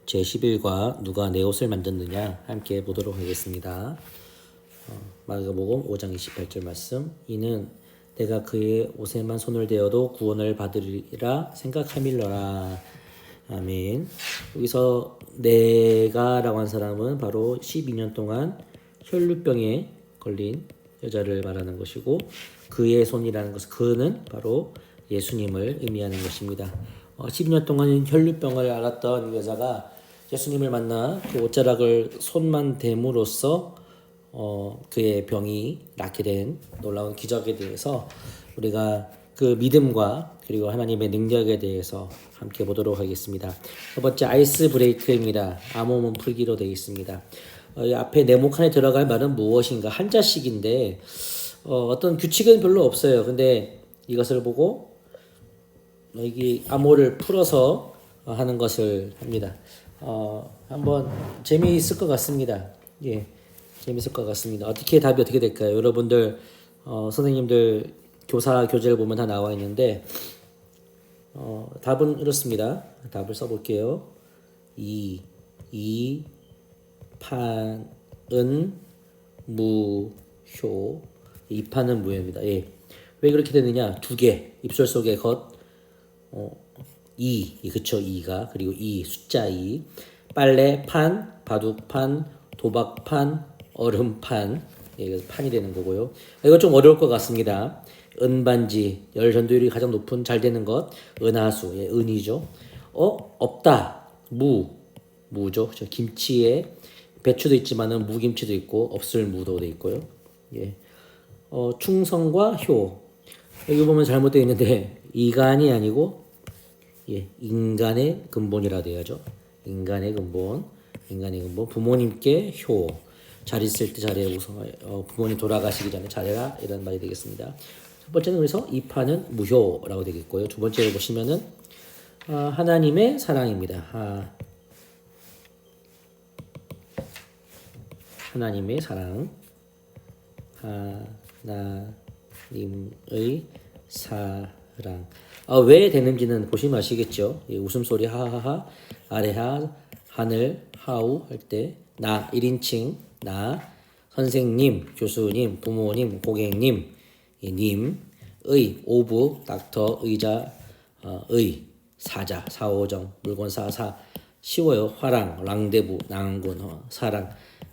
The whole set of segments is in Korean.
제11과 누가 내 옷을 만졌느냐 함께 보도록 하겠습니다. 마가복음 5장 28절 말씀. 이는 내가 그의 옷에만 손을 대어도 구원을 받으리라 생각함일러라. 아멘. 여기서 내가라고 한 사람은 바로 12년 동안 혈루병에 걸린 여자를 말하는 것이고, 그의 손이라는 것은 그는 바로 예수님을 의미하는 것입니다. 12년 동안 혈루병을 앓았던 이 여자가 예수님을 만나 그 옷자락을 손만 댐으로써 그의 병이 낫게 된 놀라운 기적에 대해서 우리가 그 믿음과 그리고 하나님의 능력에 대해서 함께 보도록 하겠습니다. 첫 번째 아이스 브레이크입니다. 암호문 풀기로 되어 있습니다. 이 앞에 네모칸에 들어갈 말은 무엇인가 한자식인데 어떤 규칙은 별로 없어요. 근데 이것을 보고 여기 암호를 풀어서 하는 것을 합니다. 한번 재미있을 것 같습니다. 예, 재미있을 것 같습니다. 답이 어떻게 될까요? 여러분들 선생님들 교사 교재를 보면 다 나와 있는데 답은 이렇습니다. 답을 써볼게요. 이 판은 무효. 이 판은 무효입니다. 예. 왜 그렇게 되느냐? 두 개 입술 속에 그쵸, 이가, 그리고 숫자 2, 빨래판, 바둑판, 도박판, 얼음판, 예, 판이 되는 거고요. 이거 좀 어려울 것 같습니다. 은반지, 열 전도율이 가장 높은 잘 되는 것, 은하수, 예, 은이죠. 없다, 무죠. 김치에 배추도 있지만은 무김치도 있고 없을 무도 돼 있고요. 예. 충성과 효. 여기 보면 잘못되어 있는데 이간이 아니고 예, 인간의 근본이라 돼야죠. 인간의 근본. 부모님께 효. 잘 있을 때 잘해. 부모님 돌아가시기 전에 잘해라. 이런 말이 되겠습니다. 첫 번째는 그래서 이 판은 무효라고 되겠고요. 두 번째를 보시면은 하나님의 사랑입니다. 하나님의 사랑. 하나님의 사랑. 왜 되는지는 보시면 아시겠죠. 예, 웃음소리 하하하, 아래하, 하늘, 하우 할 때 나 1인칭 나, 선생님, 교수님, 부모님, 고객님, 예, 님, 의, 오브, 닥터, 의자, 사자, 사오정, 물건 사사, 쉬워요. 화랑, 랑데부, 낭군, 사랑,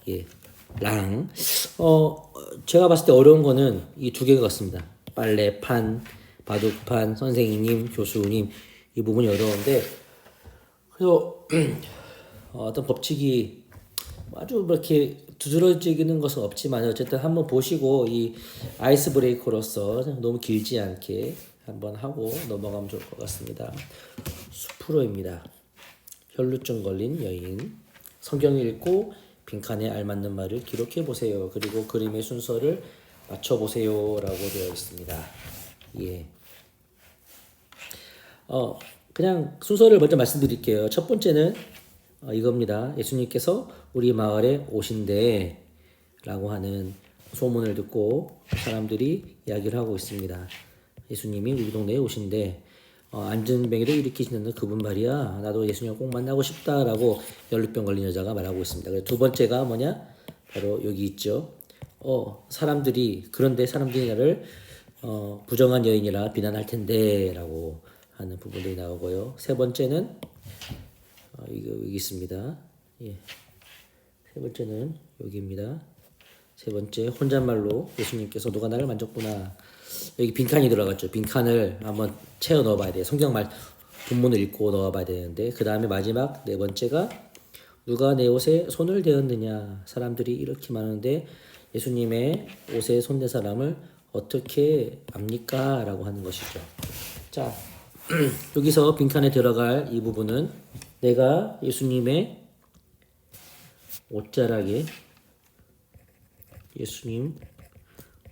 예, 랑. 제가 봤을 때 어려운 거는 이 두 개가 같습니다. 빨래판, 바둑판, 선생님, 교수님, 이 부분이 어려운데, 그래서 어떤 법칙이 아주 이렇게 두드러지는 것은 없지만 어쨌든 한번 보시고 이 아이스 브레이커로서 너무 길지 않게 한번 하고 넘어가면 좋을 것 같습니다. 수프로입니다. 혈루증 걸린 여인. 성경 읽고 빈칸에 알맞는 말을 기록해 보세요. 그리고 그림의 순서를 맞춰 보세요라고 되어 있습니다. 예. 그냥 순서를 먼저 말씀드릴게요. 첫 번째는 이겁니다. 예수님께서 우리 마을에 오신대 라고 하는 소문을 듣고 사람들이 이야기를 하고 있습니다. 예수님이 우리 동네에 오신대. 안전병이를 일으키시는 그분 말이야. 나도 예수님 꼭 만나고 싶다라고 연루병 걸린 여자가 말하고 있습니다. 두 번째가 뭐냐? 바로 여기 있죠. 그런데 사람들이 나를 부정한 여인이라 비난할 텐데라고 하는 부분들이 나오고요. 세 번째는 여기 있습니다. 예. 세 번째는 여기입니다. 세 번째 혼잣말로 예수님께서 누가 나를 만졌구나. 여기 빈칸이 들어갔죠. 빈칸을 한번 채워 넣어봐야 돼요. 성경말 본문을 읽고 넣어봐야 되는데, 그 다음에 마지막 네 번째가 누가 내 옷에 손을 대었느냐. 사람들이 이렇게 많은데 예수님의 옷에 손댄 사람을 어떻게 압니까? 라고 하는 것이죠. 자, 여기서 빈칸에 들어갈 이 부분은 내가 예수님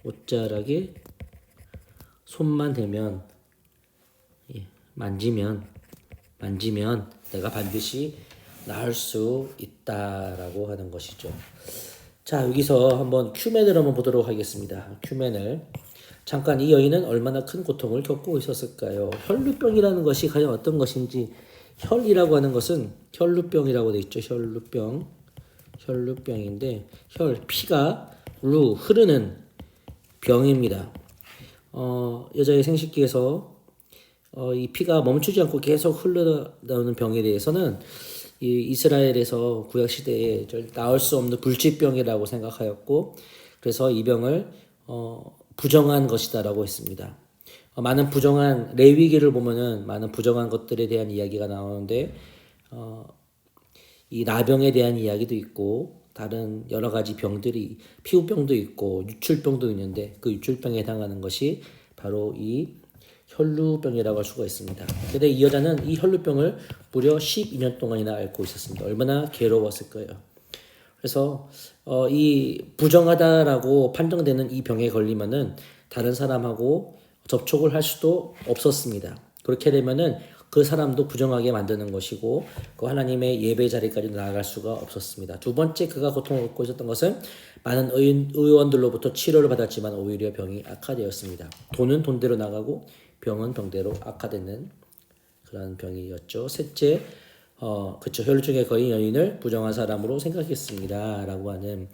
옷자락에 손만 대면, 만지면 내가 반드시 나을 수 있다라고 하는 것이죠. 자, 여기서 한번 큐멘을 한번 보도록 하겠습니다. 큐멘을. 잠깐 이 여인은 얼마나 큰 고통을 겪고 있었을까요? 혈루병이라는 것이 과연 어떤 것인지 혈이라고 하는 것은 혈루병이라고 돼 있죠. 혈루병인데 피가 흐르는 병입니다. 여자의 생식기에서 이 피가 멈추지 않고 계속 흘러나오는 병에 대해서는 이 이스라엘에서 구약 시대에 나을 수 없는 불치병이라고 생각하였고, 그래서 이 병을 부정한 것이다라고 했습니다. 많은 부정한 레위기를 보면은 많은 부정한 것들에 대한 이야기가 나오는데 이 나병에 대한 이야기도 있고 다른 여러 가지 병들이 피부병도 있고 유출병도 있는데 그 유출병에 해당하는 것이 바로 이 혈루병이라고 할 수가 있습니다. 근데 이 여자는 이 혈루병을 무려 12년 동안이나 앓고 있었습니다. 얼마나 괴로웠을 거예요. 그래서 이 부정하다라고 판정되는 이 병에 걸리면은 다른 사람하고 접촉을 할 수도 없었습니다. 그렇게 되면은 그 사람도 부정하게 만드는 것이고 그 하나님의 예배 자리까지 나아갈 수가 없었습니다. 두 번째 그가 고통을 겪고 있었던 것은 많은 의원들로부터 치료를 받았지만 오히려 병이 악화되었습니다. 돈은 돈대로 나가고 병은 병대로 악화되는 그런 병이었죠. 셋째, 그쵸, 혈루증에 걸린 여인을 부정한 사람으로 생각했습니다. 라고 하는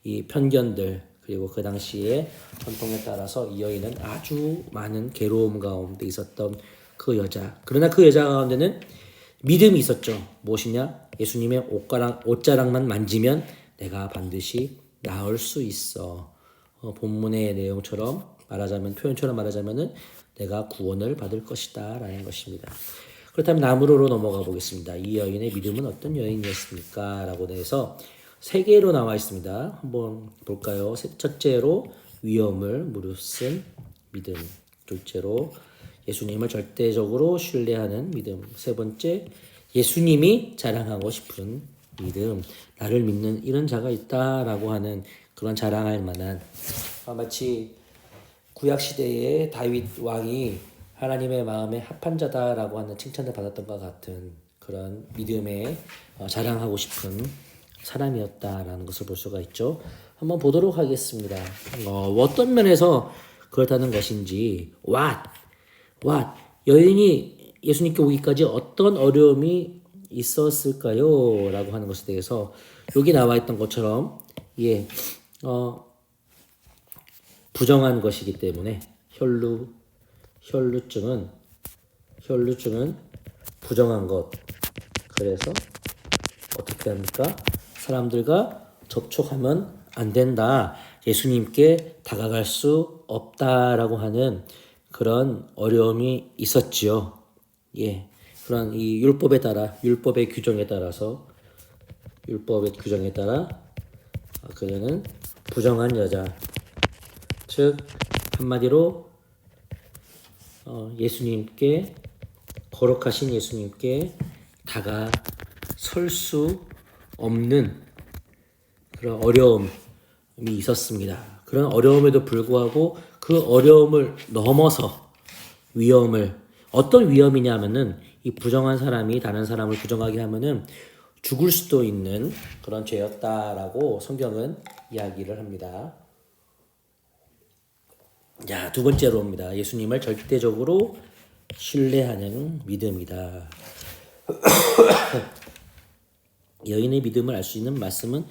이 편견들, 그리고 그 당시에 전통에 따라서 이 여인은 아주 많은 괴로움 가운데 있었던 그 여자. 그러나 그 여자 가운데는 믿음이 있었죠. 무엇이냐? 예수님의 옷자락만 만지면 내가 반드시 나을 수 있어. 본문의 내용처럼 표현처럼 말하자면은 내가 구원을 받을 것이다 라는 것입니다. 그렇다면 나무로로 넘어가 보겠습니다. 이 여인의 믿음은 어떤 여인이었습니까? 라고 해서 세 개로 나와 있습니다. 한번 볼까요? 첫째로 위험을 무릅쓴 믿음. 둘째로 예수님을 절대적으로 신뢰하는 믿음. 세 번째, 예수님이 자랑하고 싶은 믿음. 나를 믿는 이런 자가 있다라고 하는 그런 자랑할 만한, 마치 구약시대의 다윗 왕이 하나님의 마음에 합한 자다라고 하는 칭찬을 받았던 것 같은 그런 믿음에 자랑하고 싶은 사람이었다라는 것을 볼 수가 있죠. 한번 보도록 하겠습니다. 어떤 면에서 그렇다는 것인지, 여인이 예수님께 오기까지 어떤 어려움이 있었을까요? 라고 하는 것에 대해서 여기 나와 있던 것처럼 부정한 것이기 때문에 혈루증은 부정한 것. 그래서 어떻게 합니까? 사람들과 접촉하면 안 된다. 예수님께 다가갈 수 없다라고 하는 그런 어려움이 있었지요. 그런 이 율법의 규정에 따라 그녀는 부정한 여자, 즉 한마디로 예수님께, 거룩하신 예수님께 다가설 수 없는 그런 어려움이 있었습니다. 그런 어려움에도 불구하고 그 어려움을 넘어서 어떤 위험이냐면은 이 부정한 사람이 다른 사람을 부정하게 하면은 죽을 수도 있는 그런 죄였다라고 성경은 이야기를 합니다. 자, 두 번째로입니다. 예수님을 절대적으로 신뢰하는 믿음이다. 여인의 믿음을 알 수 있는 말씀은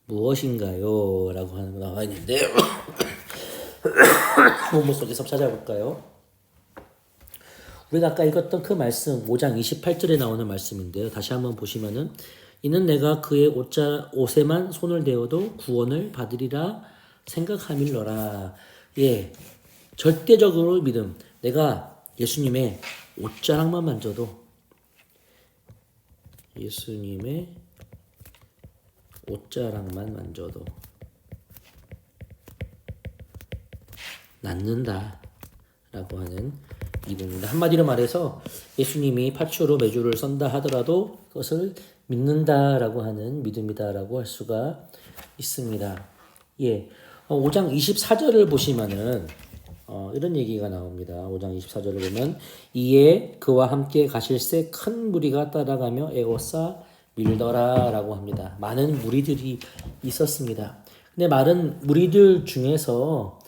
무엇인가요? 라고 하는 거 나와 있는데 본문 속에서 찾아볼까요? 우리가 아까 읽었던 그 말씀 5장 28절에 나오는 말씀인데요. 다시 한번 보시면은 이는 내가 그의 옷에만 손을 대어도 구원을 받으리라 생각함일러라. 절대적으로 믿음. 내가 예수님의 옷자락만 만져도 낫는다 라고 하는 믿음입니다. 한마디로 말해서 예수님이 파추로 메주를 썬다 하더라도 그것을 믿는다라고 하는 믿음이다라고 할 수가 있습니다. 5장 24절을 보시면은 이런 얘기가 나옵니다. 5장 24절을 보면 이에 그와 함께 가실새 큰 무리가 따라가며 에워싸 밀더라 라고 합니다. 많은 무리들이 있었습니다. 근데 많은 무리들 중에서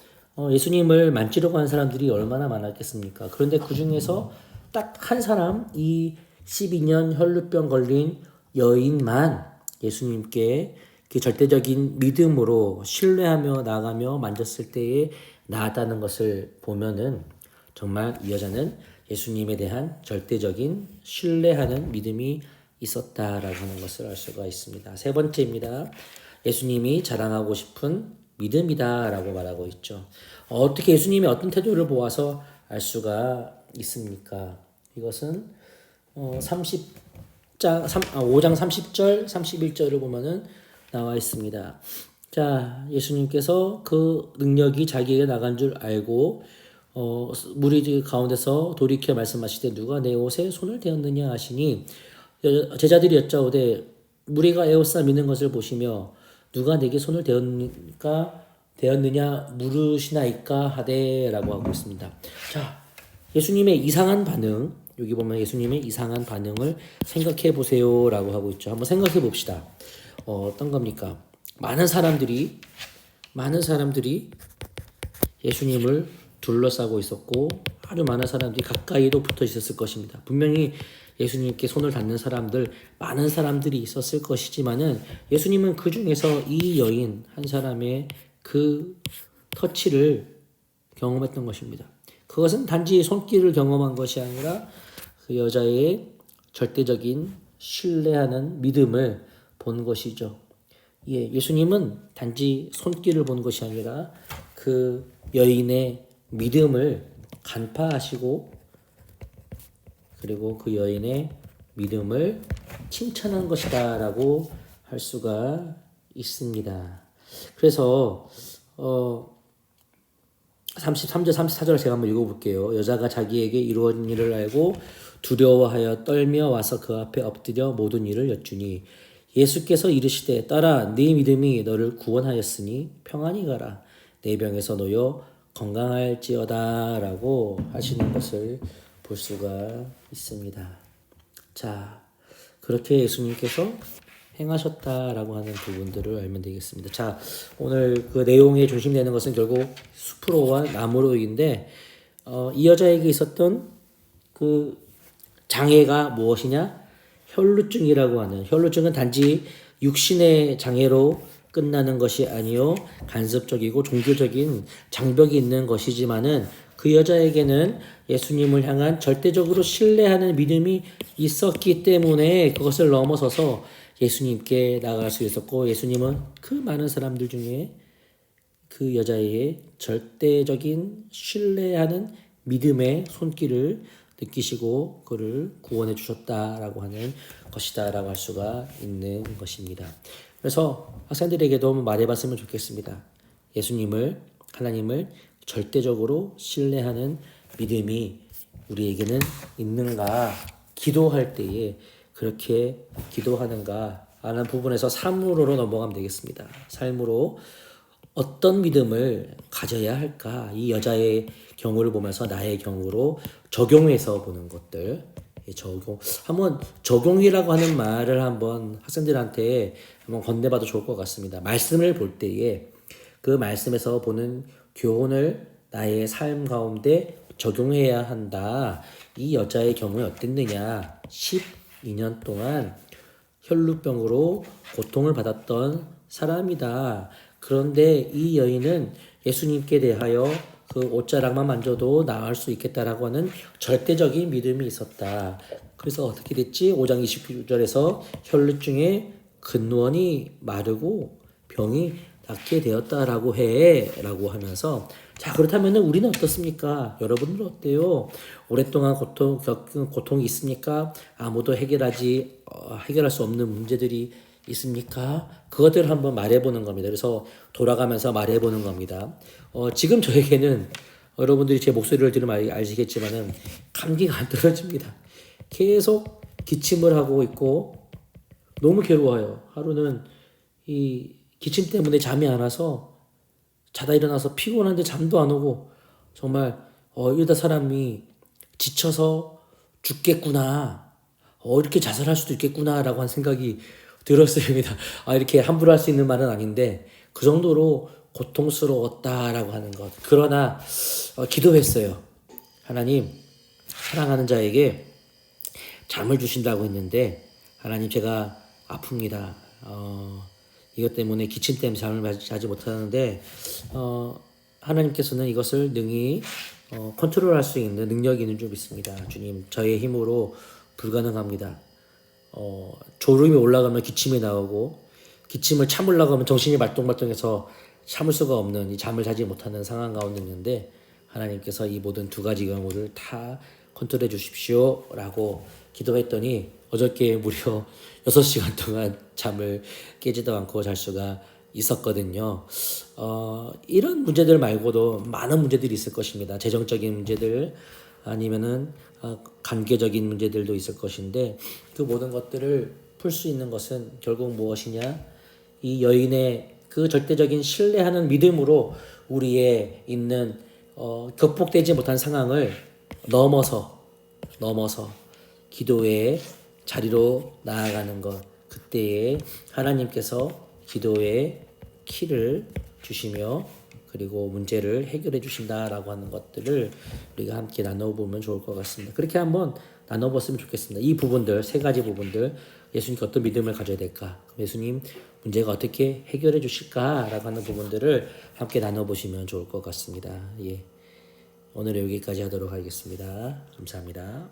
예수님을 만지러 간 사람들이 얼마나 많았겠습니까? 그런데 그 중에서 딱 한 사람, 이 12년 혈루병 걸린 여인만 예수님께 그 절대적인 믿음으로 신뢰하며 나아가며 만졌을 때에 나았다는 것을 보면은 정말 이 여자는 예수님에 대한 절대적인 신뢰하는 믿음이 있었다라고 하는 것을 알 수가 있습니다. 세 번째입니다. 예수님이 자랑하고 싶은 믿음이다라고 말하고 있죠. 어떻게 예수님이 어떤 태도를 보아서 알 수가 있습니까? 이것은 5장 30절, 31절을 보면은 나와 있습니다. 자, 예수님께서 그 능력이 자기에게 나간 줄 알고 무리 가운데서 돌이켜 말씀하시되 누가 내 옷에 손을 대었느냐 하시니 제자들이 여짜오되 무리가 에워싸 미는 것을 보시며 누가 내게 손을 대었느냐 물으시나이까 하되라고 하고 있습니다. 자, 예수님의 이상한 반응, 여기 보면 예수님의 이상한 반응을 생각해 보세요라고 하고 있죠. 한번 생각해 봅시다. 어떤 겁니까? 많은 사람들이 예수님을 둘러싸고 있었고 아주 많은 사람들이 가까이도 붙어 있었을 것입니다. 분명히 예수님께 손을 닿는 사람들, 많은 사람들이 있었을 것이지만은 예수님은 그 중에서 이 여인 한 사람의 그 터치를 경험했던 것입니다. 그것은 단지 손길을 경험한 것이 아니라 그 여자의 절대적인 신뢰하는 믿음을 본 것이죠. 예, 예수님은 단지 손길을 본 것이 아니라 그 여인의 믿음을 간파하시고 그리고 그 여인의 믿음을 칭찬한 것이다라고 할 수가 있습니다. 그래서 33절 34절 제가 한번 읽어볼게요. 여자가 자기에게 이루어진 일을 알고 두려워하여 떨며 와서 그 앞에 엎드려 모든 일을 여쭈니 예수께서 이르시되 딸아 네 믿음이 너를 구원하였으니 평안히 가라 내 병에서 놓여 건강할지어다 라고 하시는 것을 볼 수가 있습니다. 자, 그렇게 예수님께서 행하셨다라고 하는 부분들을 알면 되겠습니다. 자, 오늘 그 내용의 중심 되는 것은 결국 숲으로와 나무로인데 이 여자에게 있었던 그 장애가 무엇이냐? 혈루증이라고 하는, 혈루증은 단지 육신의 장애로 끝나는 것이 아니요 간섭적이고 종교적인 장벽이 있는 것이지만은 그 여자에게는 예수님을 향한 절대적으로 신뢰하는 믿음이 있었기 때문에 그것을 넘어서서 예수님께 나아갈 수 있었고 예수님은 그 많은 사람들 중에 그 여자의 절대적인 신뢰하는 믿음의 손길을 느끼시고 그를 구원해 주셨다라고 하는 것이다라고 할 수가 있는 것입니다. 그래서 학생들에게도 한번 말해봤으면 좋겠습니다. 예수님을, 하나님을 절대적으로 신뢰하는 믿음이 우리에게는 있는가? 기도할 때에 그렇게 기도하는가 하는 부분에서 삶으로 넘어가면 되겠습니다. 삶으로 어떤 믿음을 가져야 할까? 이 여자의 경우를 보면서 나의 경우로 적용해서 보는 것들. 한번 적용이라고 하는 말을 한번 학생들한테 한번 건네봐도 좋을 것 같습니다. 말씀을 볼 때에 그 말씀에서 보는 교훈을 나의 삶 가운데 적용해야 한다. 이 여자의 경우에 어땠느냐? 12년 동안 혈루병으로 고통을 받았던 사람이다. 그런데 이 여인은 예수님께 대하여 그 옷자락만 만져도 나을 수 있겠다라고 하는 절대적인 믿음이 있었다. 그래서 어떻게 됐지? 5장 29절에서 혈루증의 근원이 마르고 병이 낫게 되었다라고 해 라고 하면서 자 그렇다면 우리는 어떻습니까? 여러분들은 어때요? 오랫동안 겪은 고통이 있습니까? 아무도 해결할 수 없는 문제들이 있습니까? 그것들을 한번 말해보는 겁니다. 그래서 돌아가면서 말해보는 겁니다. 지금 저에게는 여러분들이 제 목소리를 들으면 아시겠지만은 감기가 안 떨어집니다. 계속 기침을 하고 있고 너무 괴로워요. 하루는 이 기침 때문에 잠이 안 와서 자다 일어나서 피곤한데 잠도 안 오고 정말 이러다 사람이 지쳐서 죽겠구나. 이렇게 자살할 수도 있겠구나라고 한 생각이 들었습니다. 이렇게 함부로 할 수 있는 말은 아닌데 그 정도로 고통스러웠다라고 하는 것. 그러나 기도했어요. 하나님, 사랑하는 자에게 잠을 주신다고 했는데 하나님 제가 아픕니다. 이것 때문에 기침 때문에 잠을 자지 못하는데 하나님께서는 이것을 능히 컨트롤할 수 있는 능력이 있는 줄 믿습니다. 주님, 저의 힘으로 불가능합니다. 졸음이 올라가면 기침이 나오고 기침을 참으려고 하면 정신이 말똥말똥해서 참을 수가 없는 이 잠을 자지 못하는 상황 가운데 있는데 하나님께서 이 모든 두 가지 경우를 다 컨트롤해 주십시오 라고 기도했더니 어저께 무려 6시간 동안 잠을 깨지도 않고 잘 수가 있었거든요. 이런 문제들 말고도 많은 문제들이 있을 것입니다. 재정적인 문제들 아니면은 관계적인 문제들도 있을 것인데 그 모든 것들을 풀 수 있는 것은 결국 무엇이냐? 이 여인의 그 절대적인 신뢰하는 믿음으로 우리의 있는 극복되지 못한 상황을 넘어서 기도의 자리로 나아가는 것, 그때에 하나님께서 기도의 키를 주시며 그리고 문제를 해결해 주신다라고 하는 것들을 우리가 함께 나눠보면 좋을 것 같습니다. 그렇게 한번 나눠봤으면 좋겠습니다. 이 부분들, 세 가지 부분들, 예수님께 어떤 믿음을 가져야 될까? 예수님 문제가 어떻게 해결해 주실까라고 하는 부분들을 함께 나눠보시면 좋을 것 같습니다. 예. 오늘 여기까지 하도록 하겠습니다. 감사합니다.